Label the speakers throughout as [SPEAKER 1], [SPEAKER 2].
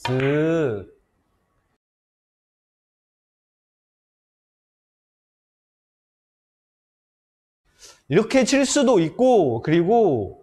[SPEAKER 1] 쓱. 이렇게 칠 수도 있고, 그리고,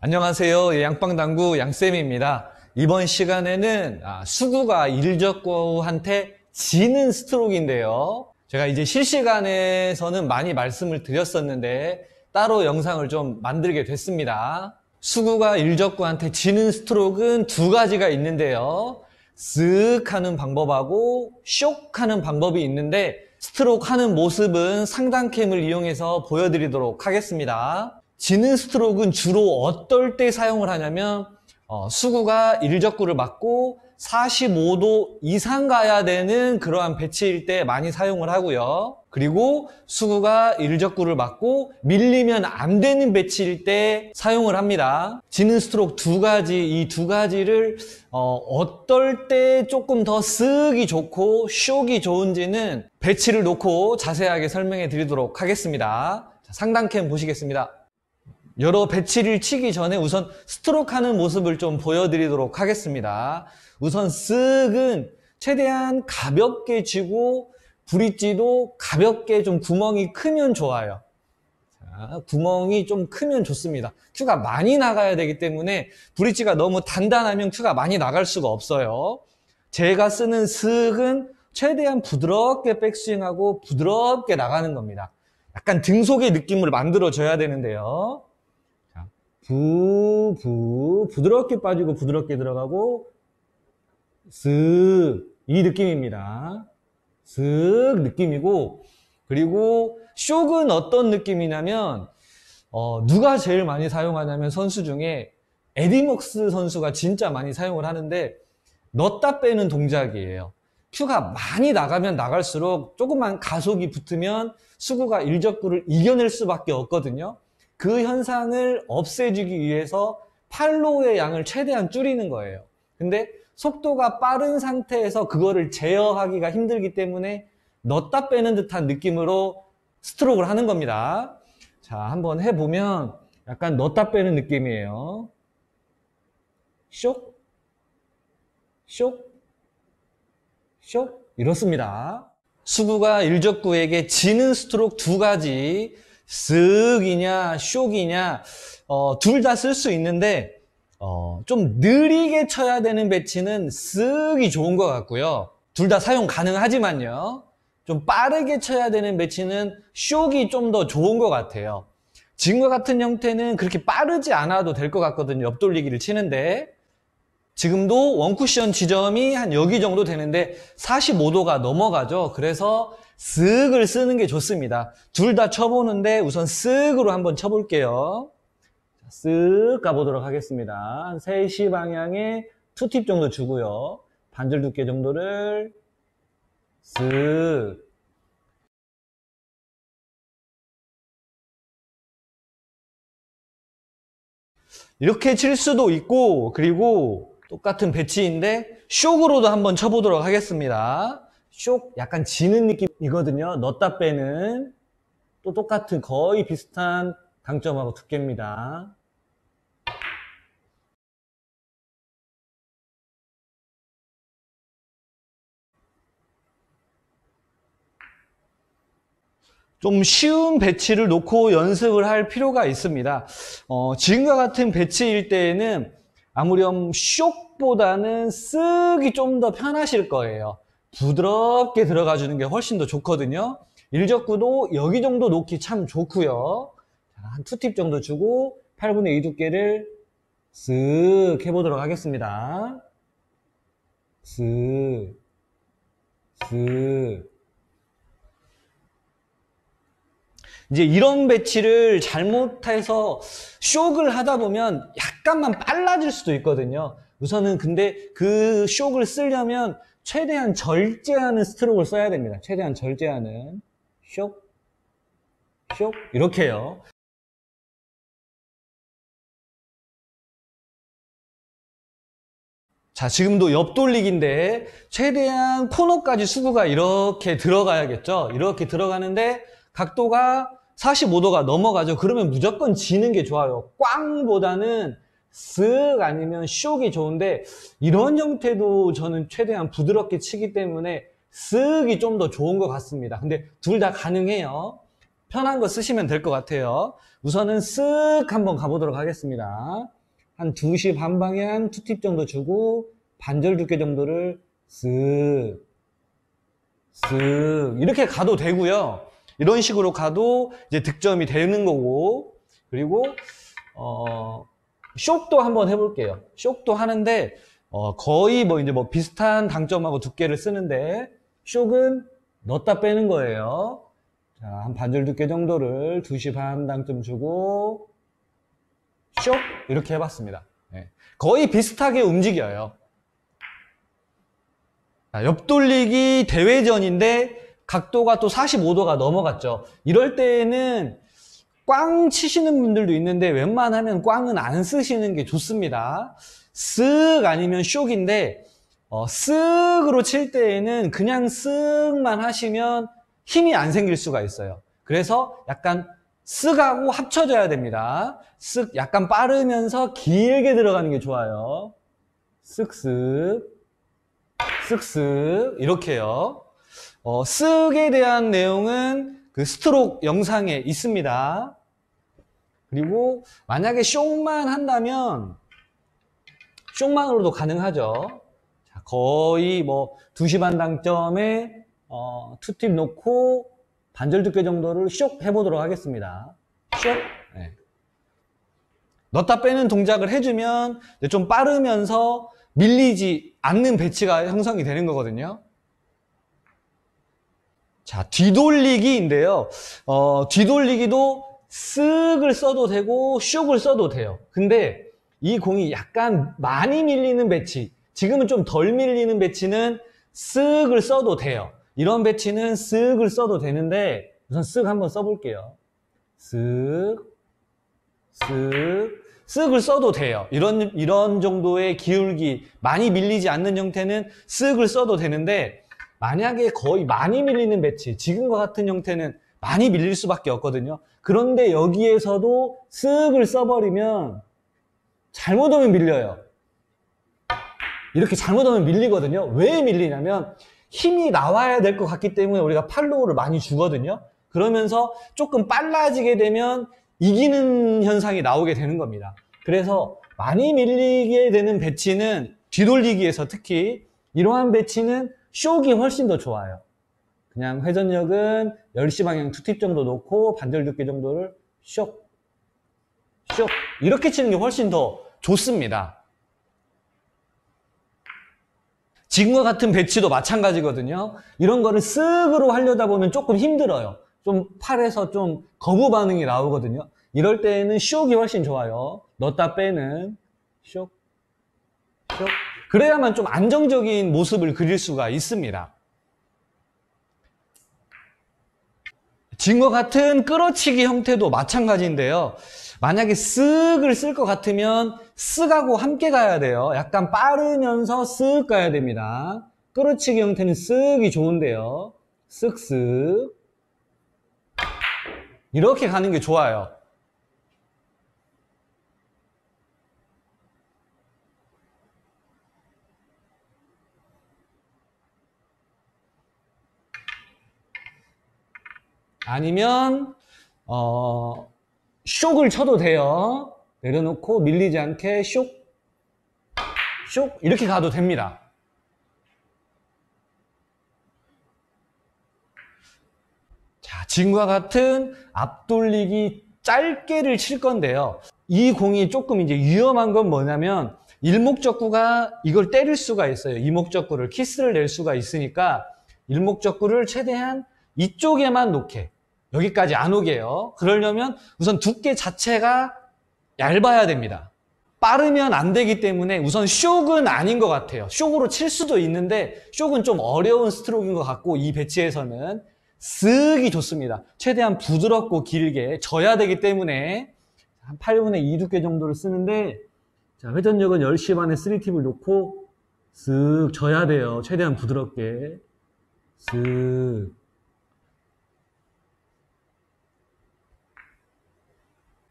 [SPEAKER 1] 안녕하세요. 양빵당구 양쌤입니다. 이번 시간에는 수구가 일적구한테 지는 스트로크인데요. 제가 이제 실시간에서는 많이 말씀을 드렸었는데 따로 영상을 좀 만들게 됐습니다. 수구가 일적구한테 지는 스트로크는 두 가지가 있는데요. 쓱 하는 방법하고 쇽 하는 방법이 있는데 스트로크 하는 모습은 상단캠을 이용해서 보여드리도록 하겠습니다. 지는 스트로크는 주로 어떨 때 사용을 하냐면 수구가 일적구를 맞고 45도 이상 가야 되는 그러한 배치일 때 많이 사용을 하고요. 그리고 수구가 일적구를 맞고 밀리면 안 되는 배치일 때 사용을 합니다. 지는 스트로크 두 가지, 이 두 가지를 어떨 때 조금 더 쓰기 좋고 쇽이 좋은지는 배치를 놓고 자세하게 설명해 드리도록 하겠습니다. 상단캠 보시겠습니다. 여러 배치를 치기 전에 우선 스트로크 하는 모습을 좀 보여드리도록 하겠습니다. 우선 쓱은 최대한 가볍게 쥐고 브릿지도 가볍게 좀 구멍이 크면 좋아요. 자, 구멍이 좀 크면 좋습니다. 큐가 많이 나가야 되기 때문에 브릿지가 너무 단단하면 큐가 많이 나갈 수가 없어요. 제가 쓰는 쓱은 최대한 부드럽게 백스윙하고 부드럽게 나가는 겁니다. 약간 등속의 느낌을 만들어줘야 되는데요. 부드럽게 빠지고 부드럽게 들어가고 쓱 이 느낌입니다. 쓱 느낌이고, 그리고 쇽은 어떤 느낌이냐면 누가 제일 많이 사용하냐면 선수 중에 에디 먹스 선수가 진짜 많이 사용을 하는데 넣다 빼는 동작이에요. 큐가 많이 나가면 나갈수록 조금만 가속이 붙으면 수구가 일적구를 이겨낼 수밖에 없거든요. 그 현상을 없애주기 위해서 팔로우의 양을 최대한 줄이는 거예요. 근데 속도가 빠른 상태에서 그거를 제어하기가 힘들기 때문에 넣다 빼는 듯한 느낌으로 스트로크를 하는 겁니다. 자, 한번 해보면 약간 넣다 빼는 느낌이에요. 쇽, 쇽, 쇽 이렇습니다. 수구가 일적구에게 지는 스트로크 두 가지, 쓱이냐 쇽이냐 둘 다 쓸 수 있는데 좀 느리게 쳐야 되는 배치는 쓱이 좋은 것 같고요. 둘 다 사용 가능하지만요. 좀 빠르게 쳐야 되는 배치는 쇽이 좀 더 좋은 것 같아요. 지금과 같은 형태는 그렇게 빠르지 않아도 될 것 같거든요. 옆돌리기를 치는데 지금도 원쿠션 지점이 한 여기 정도 되는데 45도가 넘어가죠. 그래서 쓱을 쓰는 게 좋습니다. 둘 다 쳐보는데 우선 쓱으로 한번 쳐볼게요. 쓱 가보도록 하겠습니다. 한 3시 방향에 투팁 정도 주고요. 반절 두께 정도를 쓱. 이렇게 칠 수도 있고, 그리고 똑같은 배치인데 쇽으로도 한번 쳐보도록 하겠습니다. 쇽 약간 지는 느낌이거든요. 넣다 빼는. 또 똑같은 거의 비슷한 강점하고 두께입니다. 좀 쉬운 배치를 놓고 연습을 할 필요가 있습니다. 지금과 같은 배치일 때에는 아무렴 쇽보다는 쓱이 좀 더 편하실 거예요. 부드럽게 들어가 주는 게 훨씬 더 좋거든요. 일적구도 여기 정도 놓기 참 좋고요. 한 2팁 정도 주고 8분의 2 두께를 쓱 해보도록 하겠습니다. 쓱, 쓱. 이제 이런 배치를 잘못해서 쇽을 하다 보면 약간만 빨라질 수도 있거든요. 우선은 근데 그 쇽을 쓰려면 최대한 절제하는 스트로크를 써야 됩니다. 최대한 절제하는 쇽, 쇽 이렇게요. 자, 지금도 옆돌리기인데 최대한 코너까지 수구가 이렇게 들어가야겠죠. 이렇게 들어가는데 각도가 45도가 넘어가죠. 그러면 무조건 지는 게 좋아요. 꽝보다는 쓱 아니면 쇽이 좋은데 이런 형태도 저는 최대한 부드럽게 치기 때문에 쓱이 좀 더 좋은 것 같습니다. 근데 둘 다 가능해요. 편한 거 쓰시면 될 것 같아요. 우선은 쓱 한번 가보도록 하겠습니다. 한 2시 반 방향 투팁 정도 주고 반절 두께 정도를 쓱 이렇게 가도 되고요. 이런 식으로 가도 이제 득점이 되는 거고, 그리고 쇽도 한번 해볼게요. 쇽도 하는데 거의 이제 비슷한 당점하고 두께를 쓰는데 쇽은 넣었다 빼는 거예요. 자, 한 반절 두께 정도를 2시 반 당점 주고 쇽 이렇게 해봤습니다. 네. 거의 비슷하게 움직여요. 자, 옆돌리기 대회전인데 각도가 또 45도가 넘어갔죠. 이럴 때에는 꽝 치시는 분들도 있는데 웬만하면 꽝은 안 쓰시는 게 좋습니다. 쓱 아니면 쇽인데 쓱으로 칠 때에는 그냥 쓱만 하시면 힘이 안 생길 수가 있어요. 그래서 약간 쓱하고 합쳐져야 됩니다. 쓱 약간 빠르면서 길게 들어가는 게 좋아요. 쓱쓱 쓱쓱 이렇게요. 쓱에 대한 내용은 그 스트로크 영상에 있습니다. 그리고 만약에 쇽만 한다면 쇽만으로도 가능하죠. 자, 거의 2시 반 당점에 투팁 놓고 반절 두께 정도를 쇽 해보도록 하겠습니다. 쇽. 네. 넣었다 빼는 동작을 해주면 좀 빠르면서 밀리지 않는 배치가 형성이 되는 거거든요. 자, 뒤돌리기인데요. 뒤돌리기도 쓱을 써도 되고 쇽을 써도 돼요. 근데 이 공이 약간 많이 밀리는 배치, 지금은 좀 덜 밀리는 배치는 쓱을 써도 돼요. 이런 배치는 쓱을 써도 되는데 우선 쓱 한번 써볼게요. 쓱을 써도 돼요. 이런 정도의 기울기, 많이 밀리지 않는 형태는 쓱을 써도 되는데 만약에 거의 많이 밀리는 배치, 지금과 같은 형태는 많이 밀릴 수밖에 없거든요. 그런데 여기에서도 쓱을 써버리면 잘못하면 밀려요. 이렇게 잘못하면 밀리거든요. 왜 밀리냐면 힘이 나와야 될 것 같기 때문에 우리가 팔로우를 많이 주거든요. 그러면서 조금 빨라지게 되면 이기는 현상이 나오게 되는 겁니다. 그래서 많이 밀리게 되는 배치는 뒤돌리기에서 특히 이러한 배치는 쇽이 훨씬 더 좋아요. 그냥 회전력은 10시 방향 투팁 정도 놓고 반절 두께 정도를 쇽 이렇게 치는 게 훨씬 더 좋습니다. 지금과 같은 배치도 마찬가지거든요. 이런 거를 쓱으로 하려다 보면 조금 힘들어요. 좀 팔에서 좀 거부 반응이 나오거든요. 이럴 때는 쇽이 훨씬 좋아요. 넣었다 빼는 쇽. 그래야만 좀 안정적인 모습을 그릴 수가 있습니다. 지금과 같은 끌어치기 형태도 마찬가지인데요. 만약에 쓱을 쓸 것 같으면 쓱하고 함께 가야 돼요. 약간 빠르면서 쓱 가야 됩니다. 끌어치기 형태는 쓱이 좋은데요. 쓱쓱 이렇게 가는 게 좋아요. 아니면 쇽을 쳐도 돼요. 내려놓고 밀리지 않게 쇽 이렇게 가도 됩니다. 자, 지금과 같은 앞돌리기 짧게를 칠 건데요. 이 공이 조금 이제 위험한 건 뭐냐면 일목적구가 이걸 때릴 수가 있어요. 이목적구를 키스를 낼 수가 있으니까 일목적구를 최대한 이쪽에만 놓게, 여기까지 안 오게요. 그러려면 우선 두께 자체가 얇아야 됩니다. 빠르면 안 되기 때문에 우선 쇽은 아닌 것 같아요. 쇽으로 칠 수도 있는데 쇽은 좀 어려운 스트로크인 것 같고 이 배치에서는 쓱이 좋습니다. 최대한 부드럽고 길게 져야 되기 때문에 한 8분의 2 두께 정도를 쓰는데 자, 회전력은 10시 반에 3팁을 놓고 쓱 져야 돼요. 최대한 부드럽게. 쓱.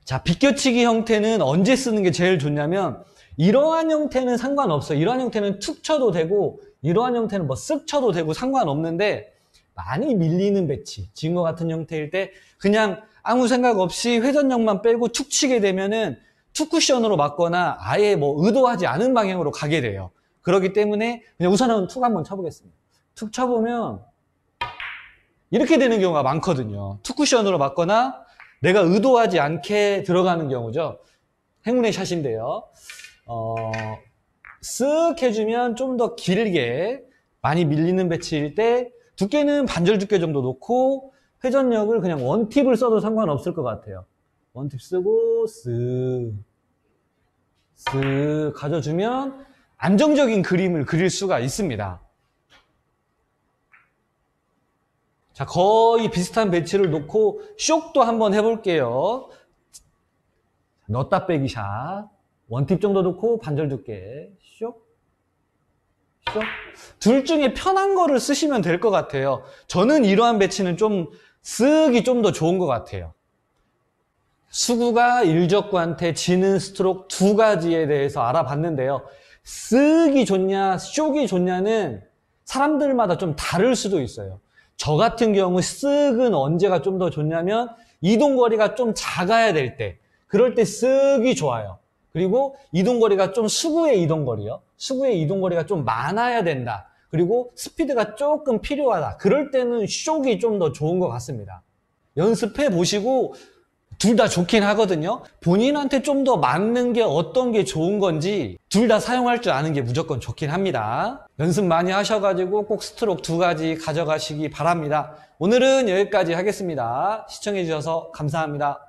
[SPEAKER 1] 자, 비껴치기 형태는 언제 쓰는 게 제일 좋냐면, 이러한 형태는 상관없어요. 이러한 형태는 툭 쳐도 되고, 이러한 형태는 뭐 쓱 쳐도 되고 상관없는데, 많이 밀리는 배치, 지금과 같은 형태일 때, 그냥 아무 생각 없이 회전력만 빼고 툭 치게 되면은, 투 쿠션으로 맞거나 아예 뭐 의도하지 않은 방향으로 가게 돼요. 그렇기 때문에, 그냥 우선은 툭 한번 쳐보겠습니다. 툭 쳐보면, 이렇게 되는 경우가 많거든요. 투 쿠션으로 맞거나, 내가 의도하지 않게 들어가는 경우죠. 행운의 샷인데요. 쓱 해주면 좀 더 길게 많이 밀리는 배치일 때 두께는 반절 두께 정도 놓고 회전력을 그냥 원팁을 써도 상관없을 것 같아요. 원팁 쓰고 쓱 가져주면 안정적인 그림을 그릴 수가 있습니다. 자, 거의 비슷한 배치를 놓고 쇽도 한번 해볼게요. 넣었다 빼기 샷. 원팁 정도 놓고 반절 두께. 쇽. 쇽. 둘 중에 편한 거를 쓰시면 될 것 같아요. 저는 이러한 배치는 좀 쓱이 좀 더 좋은 것 같아요. 수구가 일적구한테 지는 스트로크 두 가지에 대해서 알아봤는데요. 쓱이 좋냐, 쇽이 좋냐는 사람들마다 좀 다를 수도 있어요. 저 같은 경우 쓱은 언제가 좀 더 좋냐면 이동거리가 좀 작아야 될 때, 그럴 때 쓱이 좋아요. 그리고 이동거리가 좀 수구의 이동거리요. 수구의 이동거리가 좀 많아야 된다. 그리고 스피드가 조금 필요하다. 그럴 때는 쇽이 좀 더 좋은 것 같습니다. 연습해 보시고 둘 다 좋긴 하거든요. 본인한테 좀 더 맞는 게 어떤 게 좋은 건지 둘 다 사용할 줄 아는 게 무조건 좋긴 합니다. 연습 많이 하셔가지고 꼭 스트로크 두 가지 가져가시기 바랍니다. 오늘은 여기까지 하겠습니다. 시청해 주셔서 감사합니다.